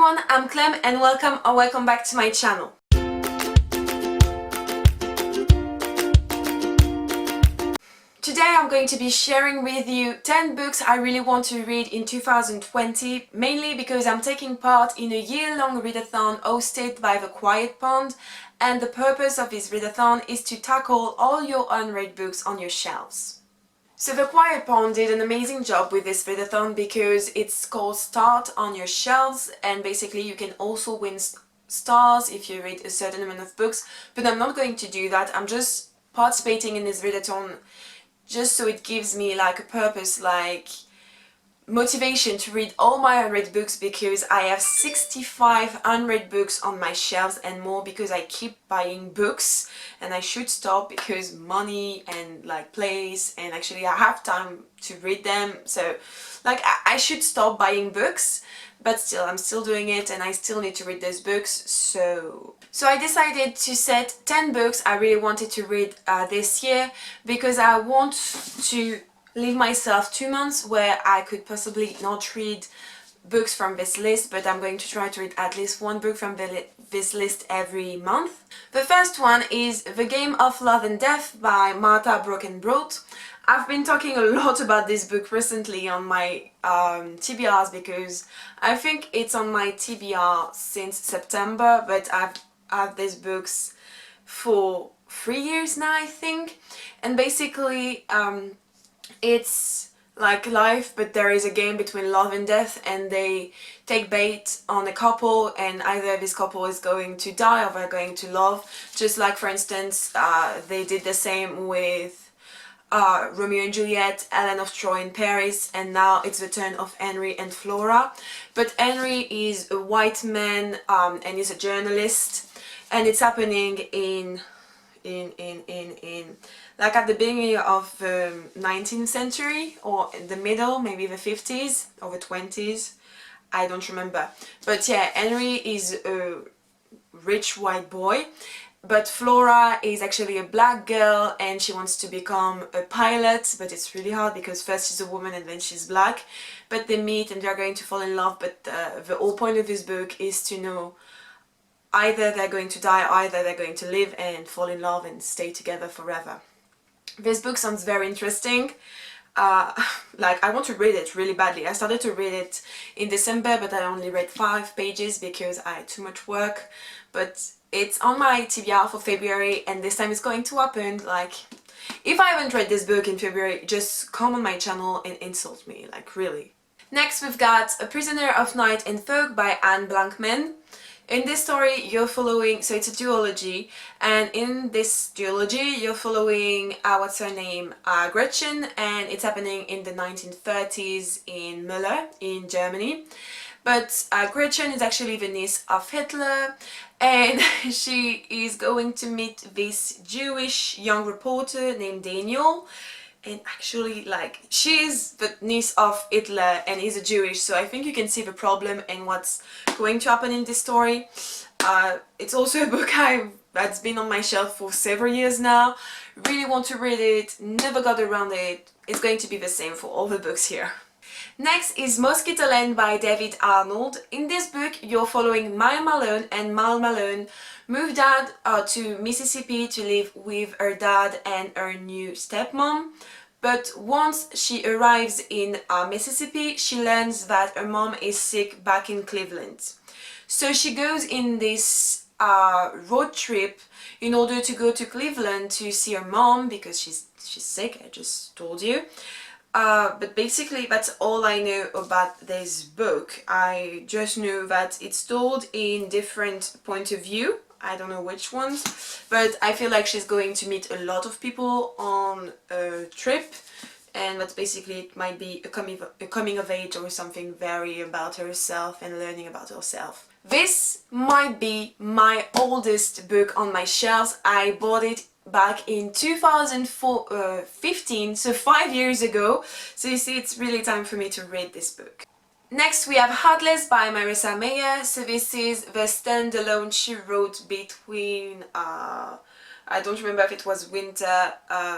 everyone, I'm Clem and welcome back to my channel. Today I'm going to be sharing with you 10 books I really want to read in 2020, mainly because I'm taking part in a year-long readathon hosted by The Quiet Pond, and the purpose of this readathon is to tackle all your unread books on your shelves. So The Quiet Pond did an amazing job with this readathon because it's called Start on Your Shelves, and basically you can also win stars if you read a certain amount of books, but I'm not going to do that. I'm just participating in this readathon just so it gives me like a purpose, like motivation to read all my unread books, because I have 65 unread books on my shelves and more because I keep buying books, and I should stop because money and like place, and actually I have time to read them, so like I should stop buying books, but still I'm still doing it and I still need to read those books. So I decided to set 10 books I really wanted to read this year, because I want to leave myself 2 months where I could possibly not read books from this list, but I'm going to try to read at least one book from this list every month. The first one is The Game of Love and Death by Martha Brockenbrodt. I've been talking a lot about this book recently on my TBRs, because I think it's on my TBR since September, but I've had these books for 3 years now, I think, and basically it's like life, but there is a game between love and death, and they take bait on a couple, and either this couple is going to die or they're going to love. Just like, for instance, they did the same with Romeo and Juliet, Ellen of Troy in Paris, and now it's the turn of Henry and Flora. But Henry is a white man and he's a journalist, and it's happening in like at the beginning of the 19th century, or in the middle, maybe the 50s or the 20s, I don't remember. But yeah, Henry is a rich white boy, but Flora is actually a black girl and she wants to become a pilot, but it's really hard because first she's a woman and then she's black. But they meet and they're going to fall in love, but the whole point of this book is to know either they're going to die, either they're going to live and fall in love and stay together forever. This book sounds very interesting. Like, I want to read it really badly. I started to read it in December, but I only read 5 pages because I had too much work. But it's on my TBR for February, and this time it's going to happen. Like, if I haven't read this book in February, just come on my channel and insult me, like, really. Next we've got A Prisoner of Night and Fog by Anne Blankman. In this story you're following, so it's a duology, and in this duology you're following, what's her name, Gretchen, and it's happening in the 1930s in Müller in Germany. But Gretchen is actually the niece of Hitler, and she is going to meet this Jewish young reporter named Daniel. And actually, like, she's the niece of Hitler and he's a Jewish, so I think you can see the problem and what's going to happen in this story. It's also a book that's been on my shelf for several years now. Really want to read it, never got around it. It's going to be the same for all the books here. Next is Mosquito Land by David Arnold. In this book you're following Mal Malone, and Mal Malone moved out to Mississippi to live with her dad and her new stepmom. But once she arrives in Mississippi, she learns that her mom is sick back in Cleveland. So she goes in this road trip in order to go to Cleveland to see her mom because she's sick, I just told you. But basically that's all I know about this book. I just know that it's told in different point of view. I don't know which ones, but I feel like she's going to meet a lot of people on a trip, and that's basically, it might be a coming of age or something very about herself and learning about herself. This might be my oldest book on my shelves. I bought it back in 2015, so 5 years ago. So you see, it's really time for me to read this book. Next we have Heartless by Marissa Meyer. So this is the standalone she wrote between, I don't remember if it was winter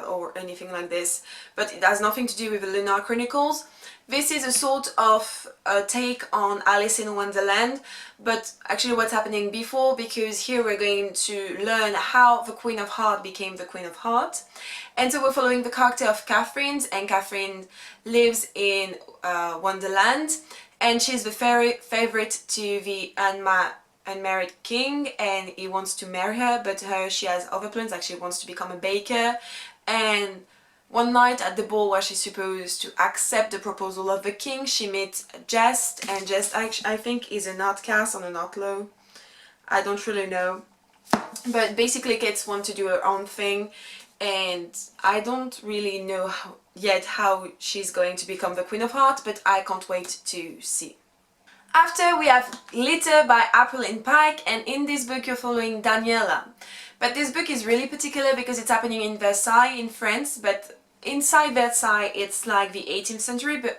or anything like this, but it has nothing to do with the Lunar Chronicles. This is a sort of a take on Alice in Wonderland, but actually what's happening before, because here we're going to learn how the Queen of Hearts became the Queen of Hearts. And so we're following the character of Catherine, and Catherine lives in Wonderland, and she's the favorite to the unmarried king, and he wants to marry her, but she has other plans, like she wants to become a baker. And one night at the ball where she's supposed to accept the proposal of the king, she meets Jest, and Jest I think is an outcast on an outlaw. I don't really know. But basically Kate wants to do her own thing, and I don't really know yet how she's going to become the Queen of Hearts, but I can't wait to see. After we have Glitter by Apple and Pike, and in this book you're following Daniela. But this book is really particular because it's happening in Versailles in France, but inside Versailles it's like the 18th century, but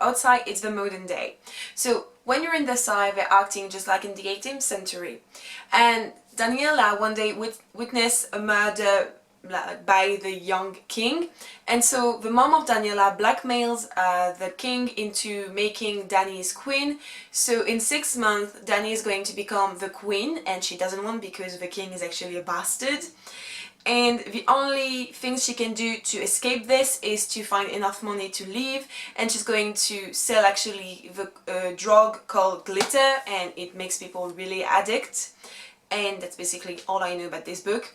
outside it's the modern day. So when you're in Versailles they're acting just like in the 18th century. And Daniela one day witnessed a murder by the young king, and so the mom of Daniela blackmails the king into making Dani his queen. So in 6 months Dani is going to become the queen, and she doesn't want, because the king is actually a bastard. And the only thing she can do to escape this is to find enough money to leave, and she's going to sell actually the drug called glitter, and it makes people really addict. And that's basically all I know about this book.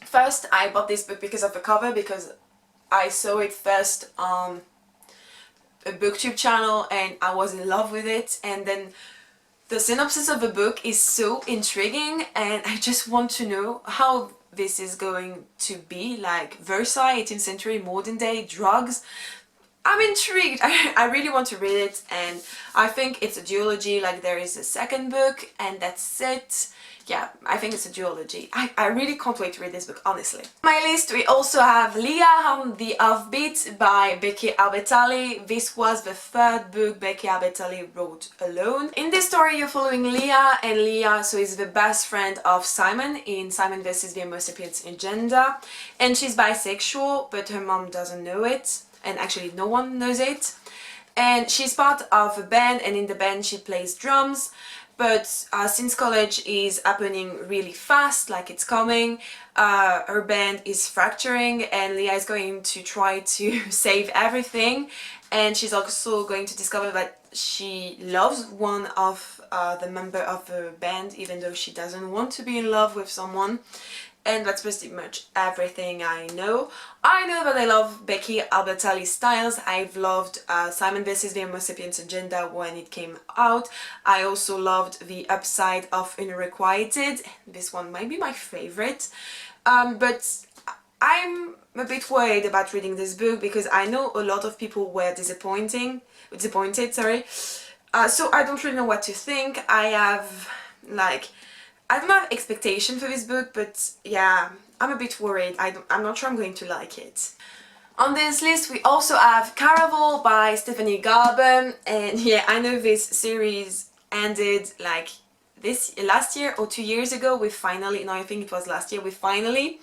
First, I bought this book because of the cover, because I saw it first on a booktube channel and I was in love with it, and then the synopsis of the book is so intriguing, and I just want to know how this is going to be, like Versailles, 18th century, modern day, drugs. I'm intrigued. I really want to read it, and I think it's a duology, like there is a second book and that's it. Yeah, I think it's a duology. I really can't wait to read this book, honestly. On my list we also have Leah on the Offbeat by Becky Albertalli. This was the third book Becky Albertalli wrote alone. In this story you're following Leah, and Leah is the best friend of Simon in Simon vs. the Homo sapiens agenda, and she's bisexual but her mom doesn't know it, and actually no one knows it. And she's part of a band, and in the band she plays drums. But since college is happening really fast, like it's coming, her band is fracturing, and Leah is going to try to save everything. And she's also going to discover that she loves one of the member of the band, even though she doesn't want to be in love with someone. And that's pretty much everything I know. I know that I love Becky Albertalli's styles. I've loved Simon vs. the Homo sapiens agenda when it came out. I also loved The Upside of Unrequited. This one might be my favorite. But I'm a bit worried about reading this book because I know a lot of people were disappointed. So I don't really know what to think. I don't have expectation for this book, but yeah, I'm a bit worried. I'm not sure I'm going to like it. On this list we also have Caravel by Stephanie Garber, and yeah, I know this series ended like last year or 2 years ago with Finally. No, I think it was last year with Finally,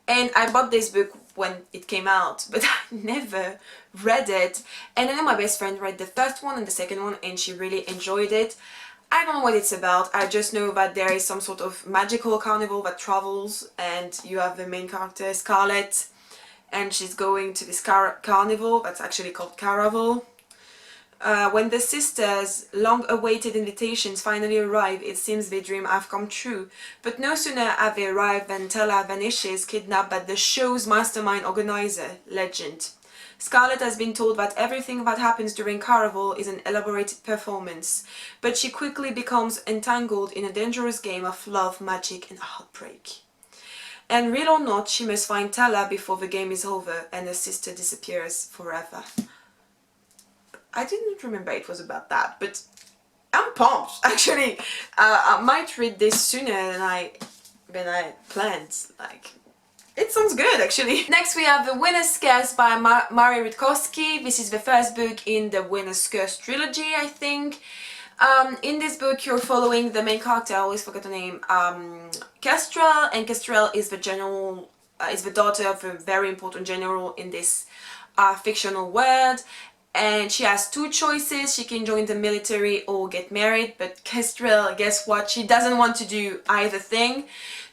and I bought this book when it came out, but I never read it. And I know my best friend read the first one and the second one, and she really enjoyed it. I don't know what it's about. I just know that there is some sort of magical carnival that travels, and you have the main character Scarlett, and she's going to this carnival that's actually called Caravel. When the sisters' long-awaited invitations finally arrive, it seems their dream have come true. But no sooner have they arrived than Tella vanishes, kidnapped by the show's mastermind organizer, Legend. Scarlett has been told that everything that happens during Caravel is an elaborated performance, but she quickly becomes entangled in a dangerous game of love, magic and heartbreak. And real or not, she must find Tala before the game is over and her sister disappears forever. I didn't remember it was about that, but I'm pumped, actually. I might read this sooner than I planned, it sounds good, actually. Next we have The Winner's Curse by Mary Rutkowski. This is the first book in the Winner's Curse trilogy, I think. In this book you're following the main character, I always forget the name, Kestrel, and Kestrel is the general, is the daughter of a very important general in this fictional world. and she has two choices. She can join the military or get married, but Kestrel, guess what? She doesn't want to do either thing.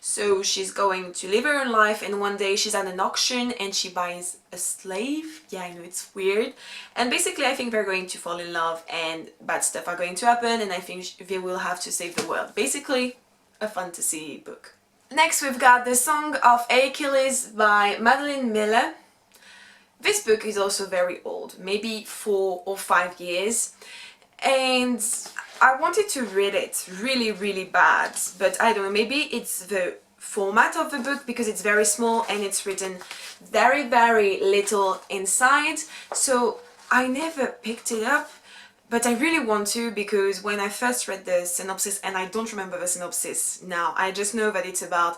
So she's going to live her own life, and one day she's at an auction and she buys a slave. Yeah, I know, it's weird. And basically I think they're going to fall in love and bad stuff are going to happen, and I think they will have to save the world. Basically a fantasy book. Next we've got The Song of Achilles by Madeline Miller. This book is also very old, maybe 4 or 5 years, and I wanted to read it really bad, but I don't know, maybe it's the format of the book because it's very small and it's written very little inside, so I never picked it up. But I really want to, because when I first read the synopsis, and I don't remember the synopsis now, I just know that it's about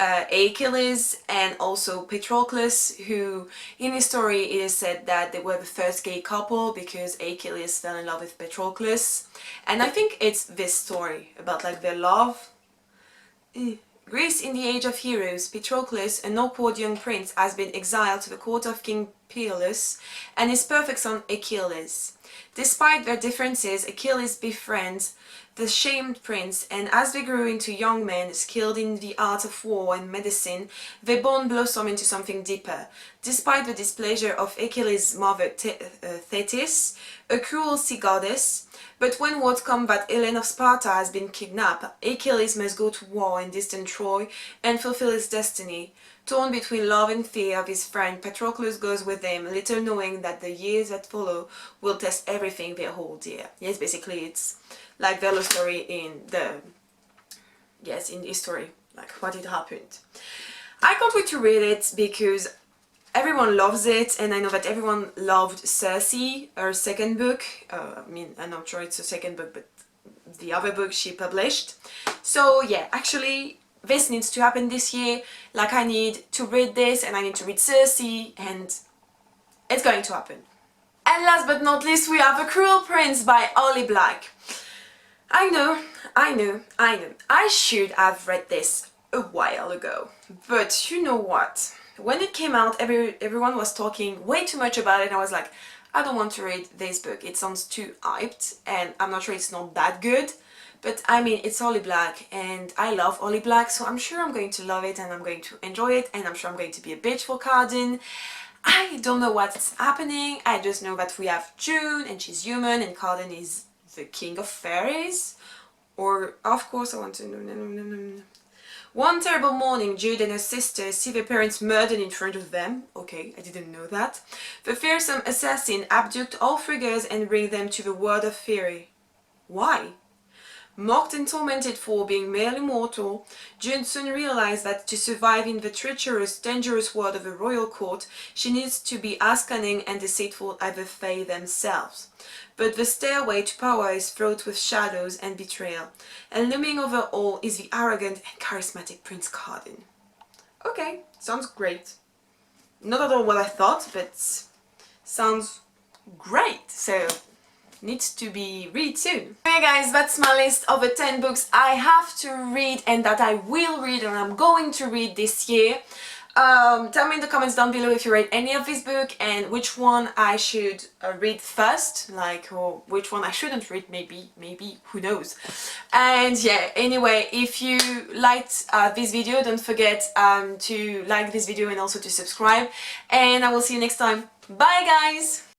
Achilles and also Patroclus, who in his story it is said that they were the first gay couple because Achilles fell in love with Patroclus, and I think it's this story about like their love. Greece in the age of heroes, Patroclus, an awkward young prince, has been exiled to the court of King Peleus and his perfect son Achilles. Despite their differences, Achilles befriends the shamed prince, and as they grow into young men skilled in the art of war and medicine, their bond blossom into something deeper. Despite the displeasure of Achilles' mother Thetis, a cruel sea goddess, but when word comes that Helen of Sparta has been kidnapped, Achilles must go to war in distant Troy and fulfill his destiny. Torn between love and fear of his friend, Patroclus goes with him, little knowing that the years that follow will test everything they hold dear. Yes, basically it's like their love story in the... yes, in history, like what had happened. I can't wait to read it because everyone loves it, and I know that everyone loved Circe, her second book. I mean, I'm not sure it's a second book, but the other book she published. So yeah, actually this needs to happen this year. Like, I need to read this and I need to read Circe, and it's going to happen. And last but not least, we have The Cruel Prince by Holly Black. I know, I should have read this a while ago, but you know what? When it came out, everyone was talking way too much about it, and I was like, I don't want to read this book, it sounds too hyped, and I'm not sure it's not that good, but I mean, it's Holly Black, and I love Holly Black, so I'm sure I'm going to love it, and I'm going to enjoy it, and I'm sure I'm going to be a bitch for Cardin. I don't know what's happening, I just know that we have June, and she's human, and Cardin is the king of fairies, or of course I want to know. One terrible morning, Jude and her sister see their parents murdered in front of them. Okay, I didn't know that. The fearsome assassin abducted all three girls and bring them to the world of fairy. Why? Mocked and tormented for being merely mortal, June soon realized that to survive in the treacherous, dangerous world of the royal court, she needs to be as cunning and deceitful as the Fae themselves. But the stairway to power is fraught with shadows and betrayal, and looming over all is the arrogant and charismatic Prince Cardin. Okay, sounds great. Not at all what I thought, but sounds great, so needs to be read soon. Okay guys, that's my list of the 10 books I have to read and that I will read and I'm going to read this year. Tell me in the comments down below if you read any of this book and which one I should read first, like, or which one I shouldn't read, maybe, who knows. And yeah, anyway, if you liked this video, don't forget to like this video and also to subscribe, and I will see you next time. Bye guys!